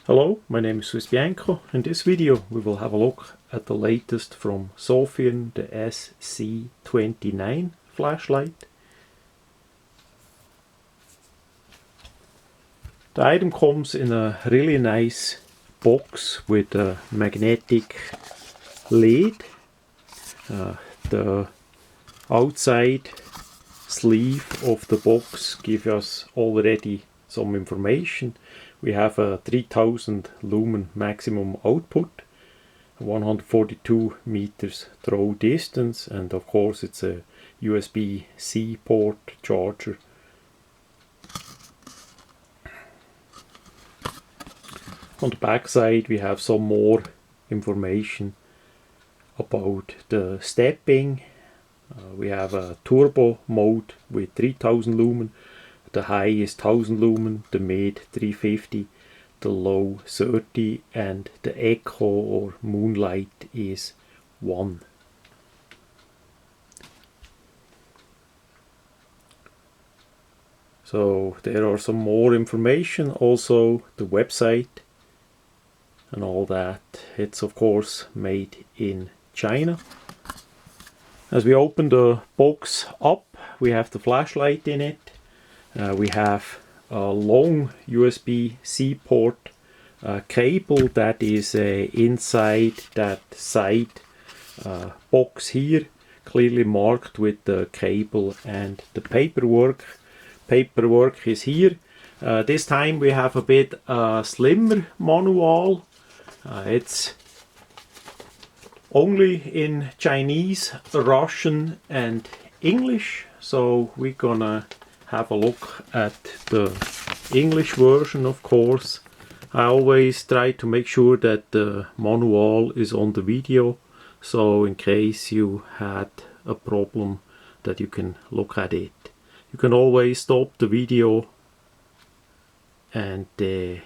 Hello, my name is Swiss Bianco. In this video we will have a look at the latest from Sofirn, the sc29 flashlight. The item comes in a really nice box with a magnetic lid. The outside sleeve of the box gives us already some information. We have a 3000 lumen maximum output, 142 meters throw distance, and of course it's a USB-C port charger. On the back side we have some more information about the stepping. We have a turbo mode with 3000 lumen. The high is 1000 lumen, the mid 350, the low 30, and the echo or moonlight is 1. So there are some more information, also the website and all that. It's of course made in China. As we open the box up, we have the flashlight in it. We have a long USB-C port cable that is inside that side box here, clearly marked with the cable and the paperwork. Paperwork is here. This time we have a bit slimmer manual. It's only in Chinese, Russian and English, so we're gonna have a look at the English version, of course. I always try to make sure that the manual is on the video, so in case you had a problem that you can look at it. You can always stop the video and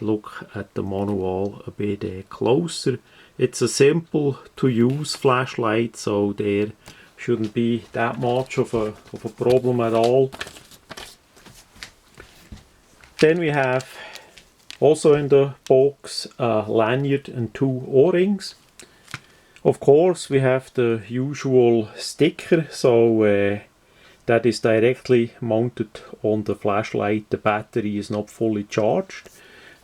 look at the manual a bit closer. It's a simple to use flashlight, so there shouldn't be that much of a problem at all. Then we have also in the box a lanyard and 2 O-rings. Of course we have the usual sticker, so that is directly mounted on the flashlight. The battery is not fully charged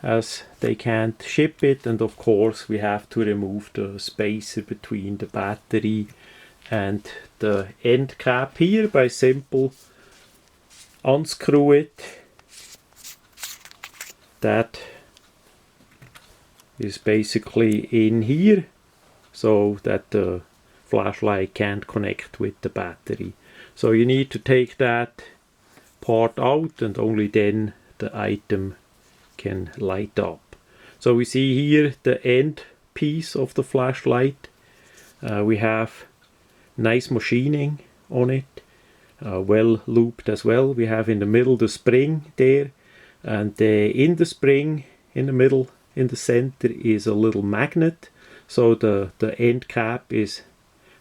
as they can't ship it, and of course we have to remove the spacer between the battery and the end cap here by simple unscrew it. That is basically in here so that the flashlight can't connect with the battery. So you need to take that part out and only then the item can light up. So we see here the end piece of the flashlight. We have nice machining on it, well looped as well. We have in the middle the spring there, and in the spring in the middle in the center is a little magnet, so the end cap is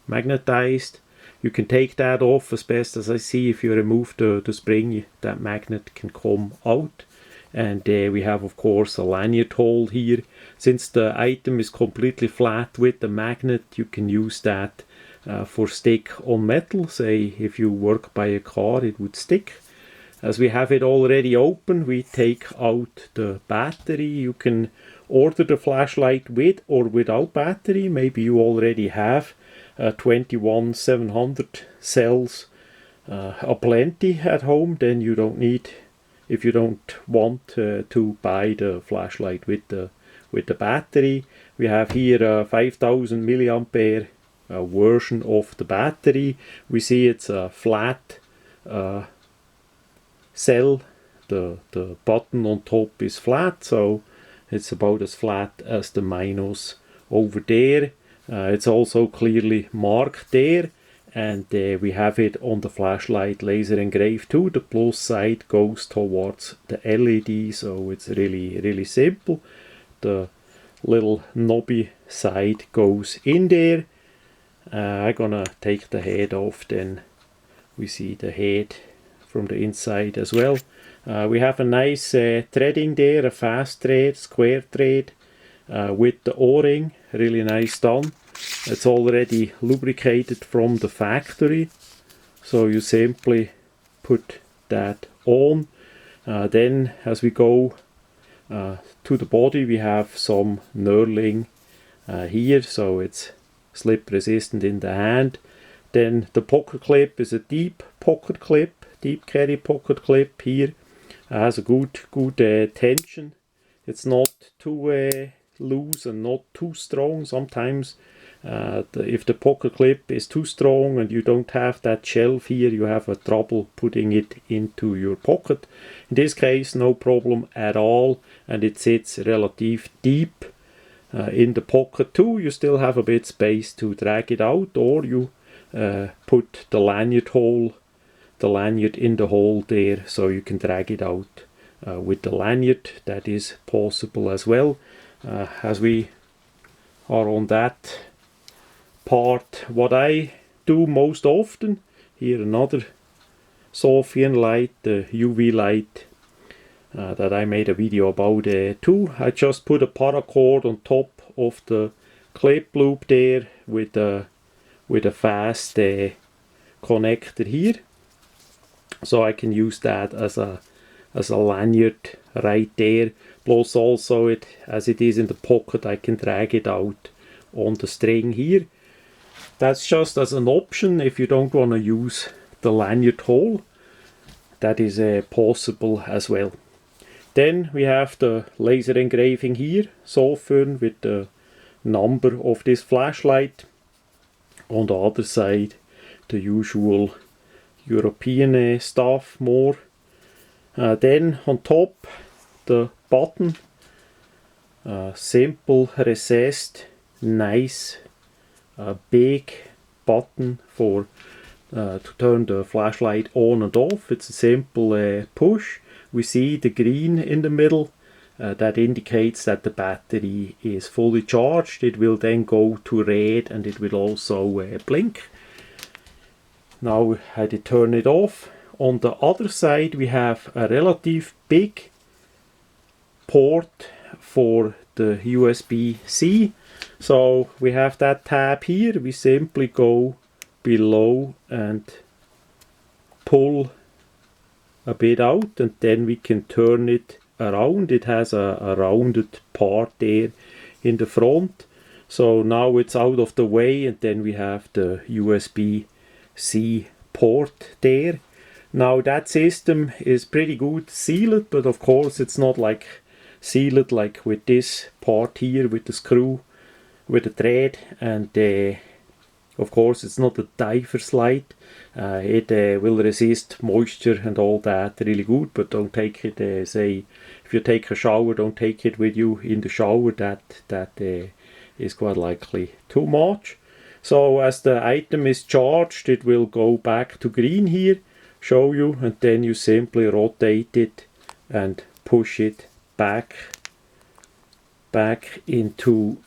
magnetized. You can take that off as best as I see. If you remove the spring, that magnet can come out. And we have of course a lanyard hole here. Since the item is completely flat with the magnet, you can use that for stick on metal. Say if you work by a car, it would stick. As we have it already open, we take out the battery. You can order the flashlight with or without battery. Maybe you already have 21700 cells aplenty at home. Then you don't need, if you don't want to buy the flashlight with the battery. We have here a 5000 milliampere version of the battery. We see it's a flat cell. The button on top is flat, so it's about as flat as the minus over there. It's also clearly marked there, and we have it on the flashlight laser engraved too. The plus side goes towards the LED, so it's really simple. The little knobby side goes in there. I'm gonna take the head off, then we see the head from the inside as well. We have a nice threading there, a fast thread, square thread. with the O-ring. Really nice done. It's already lubricated from the factory, so you simply put that on. Then as we go to the body, we have some knurling here, so it's slip resistant in the hand. Then the pocket clip is a deep pocket clip, deep carry pocket clip here. Has a good tension. It's not too loose and not too strong. Sometimes if the pocket clip is too strong and you don't have that shelf here, you have a trouble putting it into your pocket. In this case, no problem at all, and it sits relative deep in the pocket too. You still have a bit space to drag it out, or you put the lanyard in the hole there, so you can drag it out with the lanyard. That is possible as well. As we are on that part, what I do most often, here another sofirn light, the UV light that I made a video about too. I just put a paracord on top of the clip loop there with a fast connector here, so I can use that as a lanyard right there. Plus also, as it is in the pocket, I can drag it out on the string here. That's just as an option if you don't want to use the lanyard hole. That is possible as well. Then we have the laser engraving here, sofirn with the number of this flashlight. On the other side, the usual European stuff more. Then on top, the button, simple recessed, nice big button for to turn the flashlight on and off. It's a simple push. We see the green in the middle. That indicates that the battery is fully charged. It will then go to red and it will also blink. Now I turn it off. On the other side we have a relative big port for the USB-C. So we have that tab here. We simply go below and pull a bit out, and then we can turn it around. It has a rounded part there in the front. So now it's out of the way, and then we have the USB-C port there. Now that system is pretty good sealed, but of course it's not like sealed like with this part here with the screw, with the thread, and of course it's not a diver slide. It will resist moisture and all that really good, but don't take it, say if you take a shower, don't take it with you in the shower. That is quite likely too much. So as the item is charged, it will go back to green here, show you, and then you simply rotate it and push it back into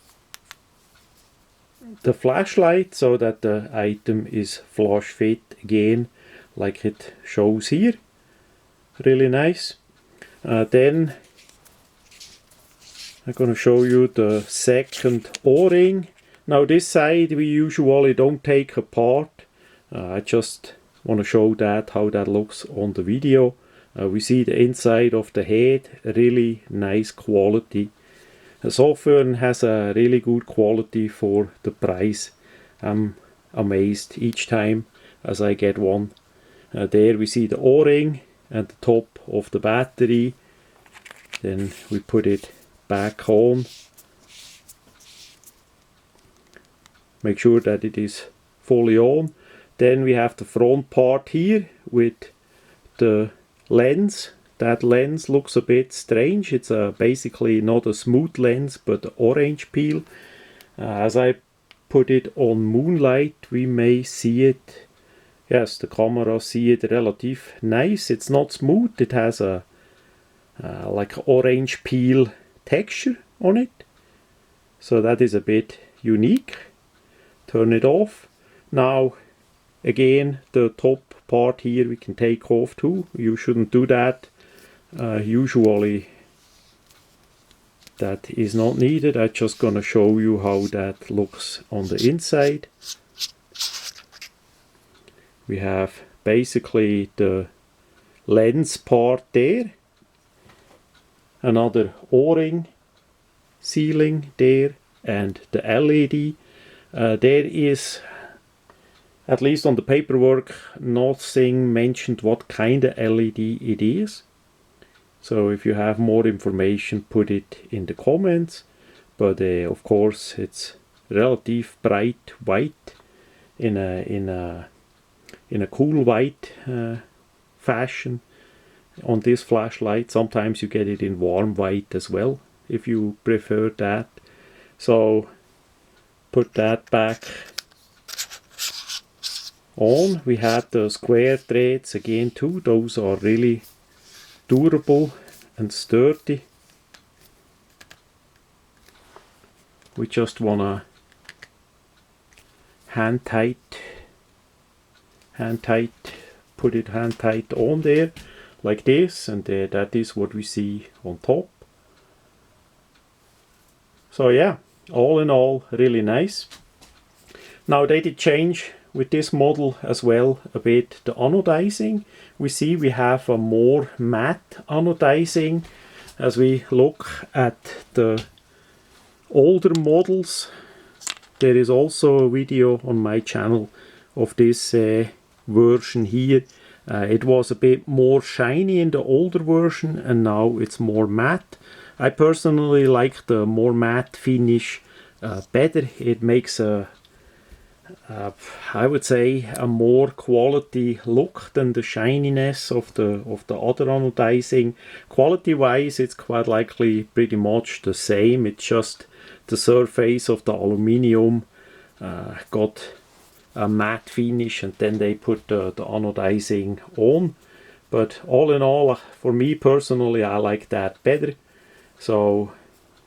the flashlight so that the item is flush fit again, like it shows here. Really nice. Then I'm going to show you the second O-ring. Now this side we usually don't take apart. I just want to show that how that looks on the video. We see the inside of the head, really nice quality. Sofirn has a really good quality for the price. I'm amazed each time as I get one. There we see the O-ring and the top of the battery. Then we put it back on. Make sure that it is fully on. Then we have the front part here with the lens. That lens looks a bit strange. It's basically not a smooth lens but orange peel. As I put it on moonlight, we may see it. Yes, the camera see it relative nice. It's not smooth. It has a like orange peel texture on it. So that is a bit unique. Turn it off. Now again, the top part here we can take off too. You shouldn't do that. Usually that is not needed. I'm just gonna show you how that looks on the inside. We have basically the lens part there, another O-ring sealing there, and the LED. There is, at least on the paperwork, nothing mentioned what kind of LED it is. So if you have more information, put it in the comments. But of course, it's relative bright white in a cool white fashion on this flashlight. Sometimes you get it in warm white as well, if you prefer that. So put that back on. We had the square threads again too. Those are really durable and sturdy. We just wanna hand tight, put it hand tight on there like this, and that is what we see on top. So yeah, all in all, really nice. Now they did change with this model as well a bit the anodizing. We see we have a more matte anodizing. As we look at the older models, there is also a video on my channel of this version here. It was a bit more shiny in the older version, and now it's more matte. I personally like the more matte finish better. It makes I would say a more quality look than the shininess of the other anodizing. Quality wise, it's quite likely pretty much the same. It's just the surface of the aluminium got a matte finish, and then they put the anodizing on. But all in all, for me personally, I like that better. So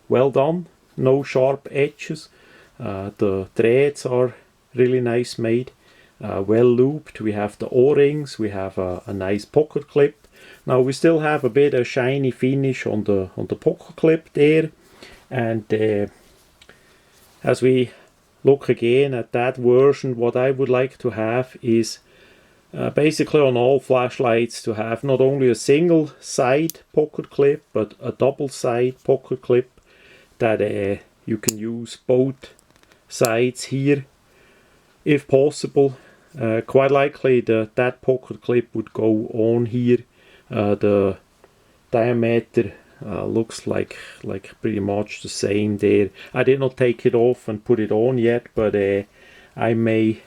well done, no sharp edges. The threads are really nice made, well looped. We have the O-rings, we have a nice pocket clip. Now we still have a bit of shiny finish on the pocket clip there, and as we look again at that version, what I would like to have is basically on all flashlights to have not only a single side pocket clip but a double side pocket clip that you can use both sides here if possible. Quite likely that pocket clip would go on here. The diameter looks like pretty much the same there. I did not take it off and put it on yet, but I may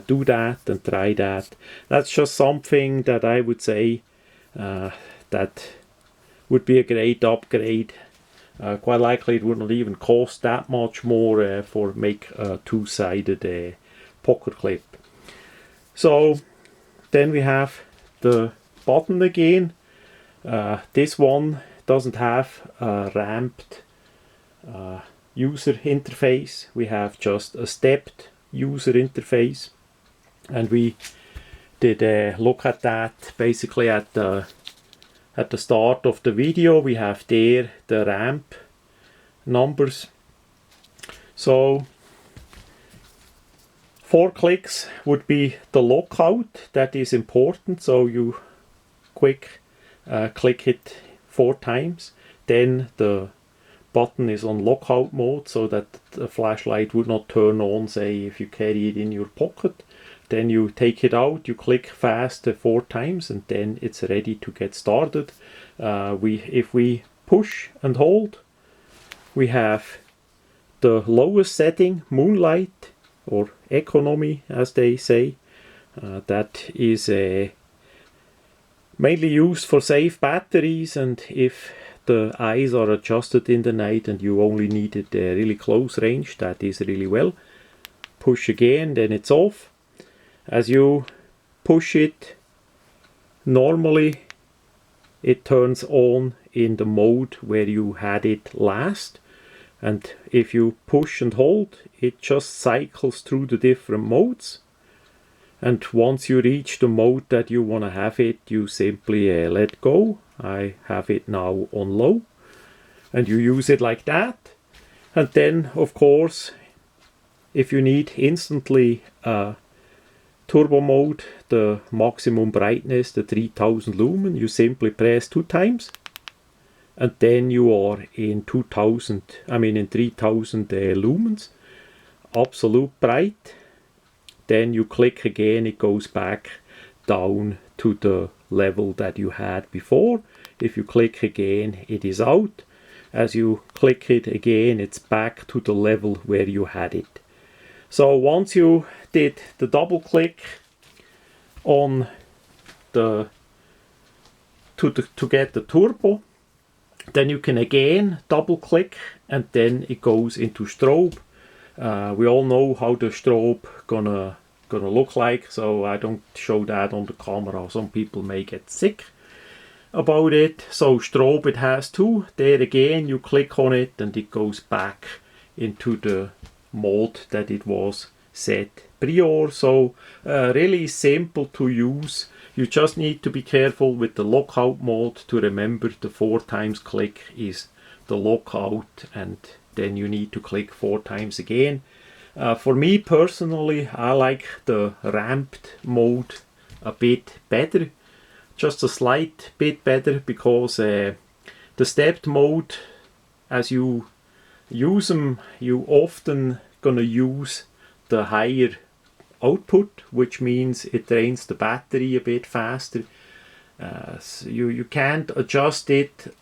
do that and try that. That's just something that I would say that would be a great upgrade. Quite likely it would not even cost that much more for make a two-sided pocket clip. So then we have the button again. This one doesn't have a ramped user interface. We have just a stepped user interface, and we did look at that basically at the start of the video. We have there the ramp numbers. So 4 clicks would be the lockout. That is important, so you quick click it 4 times, then the button is on lockout mode so that the flashlight would not turn on, say if you carry it in your pocket. Then you take it out, you click fast 4 times, and then it's ready to get started. If we push and hold, we have the lowest setting, moonlight or economy as they say. That is mainly used for safe batteries, and if the eyes are adjusted in the night and you only needed a really close range, that is really well. Push again, then it's off. As you push it, normally it turns on in the mode where you had it last, and if you push and hold, it just cycles through the different modes, and once you reach the mode that you want to have it, you simply let go. I have it now on low. and you use it like that. And then, of course, if you need instantly turbo mode, the maximum brightness, the 3000 lumen, you simply press 2 times, and then you are in 3000 lumens, absolute bright. Then you click again, it goes back down to the level that you had before. If you click again, it is out. As you click it again, it's back to the level where you had it. So once you did the double click on the to get the turbo, then you can again double click, and then it goes into strobe. We all know how the strobe gonna look like, so I don't show that on the camera. Some people may get sick about it. So strobe, it has two. There again, you click on it and it goes back into the mode that it was set prior. So really simple to use. You just need to be careful with the lockout mode to remember the 4 times click is the lockout, and then you need to click 4 times again. For me personally, I like the ramped mode a bit better, just a slight bit better, because the stepped mode, as you use them, you often gonna use the higher output, which means it drains the battery a bit faster. So you can't adjust it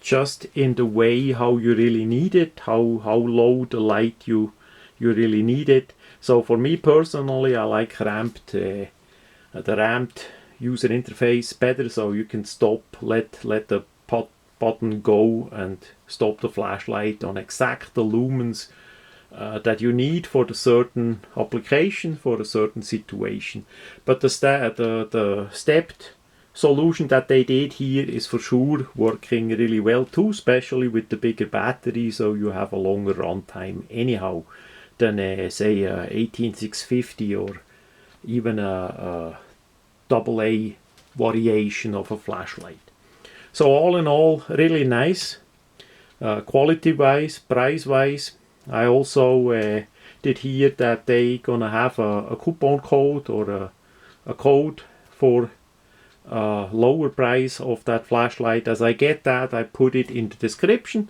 just in the way how you really need it, how low the light you really need it. So for me personally, I like the ramped user interface better, so you can stop, let the button go and stop the flashlight on exact the lumens that you need for the certain application, for a certain situation. But the stepped solution that they did here is for sure working really well too, especially with the bigger battery, so you have a longer runtime anyhow than say a 18650 or even a AA variation of a flashlight. So all in all, really nice, quality wise, price wise. I also did hear that they gonna have a coupon code or a code for lower price of that flashlight. As I get that, I put it in the description.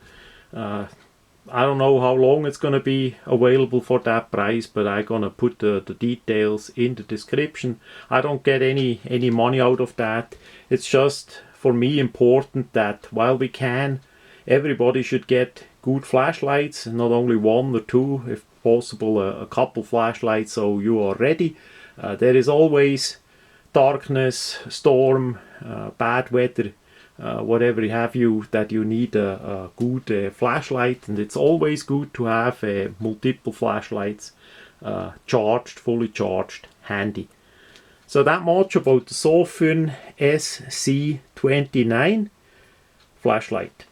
I don't know how long it's gonna be available for that price, but I'm gonna put the details in the description. I don't get any money out of that. It's just for me important that while we can, everybody should get good flashlights, not only 1 or 2, if possible a couple flashlights, so you are ready. There is always darkness, storm, bad weather, whatever have you, that you need a good flashlight, and it's always good to have multiple flashlights fully charged, handy. So that much about the Sofirn sc29 flashlight.